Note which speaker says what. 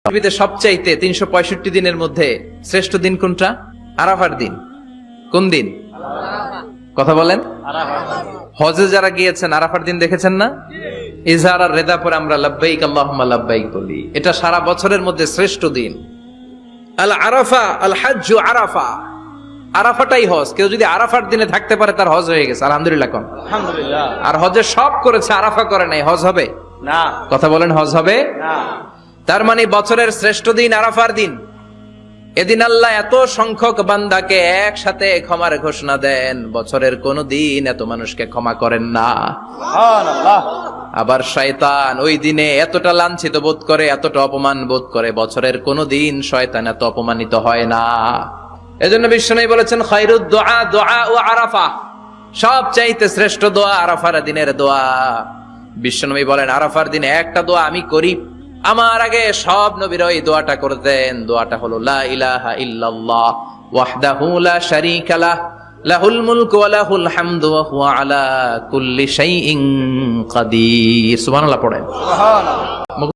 Speaker 1: পৃথিবীতে সবচাইতে ৩৬৫ দিনের মধ্যে শ্রেষ্ঠ দিন কোনটা? আরাফার দিন। কোন দিন? কথা বলেন। হজে যারা গিয়েছেন আরাফার দিন দেখেছেন না? ইজহার আর রেদা পরে আমরা লাব্বাইক আল্লাহুম্মা লাব্বাইক বলি। এটা সারা বছরের মধ্যে শ্রেষ্ঠ দিন। আল আরাফা আল হাজ্জু আরাফা, আরাফাটাই হজ। কেউ যদি আরাফার দিনে থাকতে পারে তার হজ হয়ে গেছে। আলহামদুলিল্লাহ কোন?
Speaker 2: আলহামদুলিল্লাহ।
Speaker 1: আর হজে সব করেছে, আরাফা করে নাই, হজ হবে
Speaker 2: না।
Speaker 1: কথা বলেন, হজ হবে
Speaker 2: না।
Speaker 1: তার মানে বছরের শ্রেষ্ঠ দিন আরাফার দিন। এদিন আল্লাহ এত সংখ্যক বান্দাকে একসাথে ক্ষমার ঘোষণা দেন, বছরের কোন দিন এত মানুষকে ক্ষমা করেন না।
Speaker 2: সুবহানাল্লাহ।
Speaker 1: আবার শয়তান ওই দিনে এতটা লাঞ্ছিত বোধ করে, এতটা অপমান বোধ করে, বছরের কোন দিন শয়তান এত অপমানিত হয় না। এজন্য বিশ্বনবী বলেছেন খায়রুদ দুআ দুআ ও আরাফা, সবচাইতে শ্রেষ্ঠ দোয়া আরাফার দিনের দোয়া। বিশ্বনবী বলেন আরাফার দিনে একটা দোয়া আমি করি, আমার আগে সব নবীরা এই দোয়াটা করতেন। দোয়াটা হলো লা ইলাহা ইল্লাল্লাহ ওয়াহদাহু লা শারীকা লাহ লাহুল মুলকু ওয়া লাহুল হামদু ওয়া হুয়া আলা কুল্লি শাইইন কাদির। সুবহানাল্লাহ পড়েন।
Speaker 2: সুবহানাল্লাহ।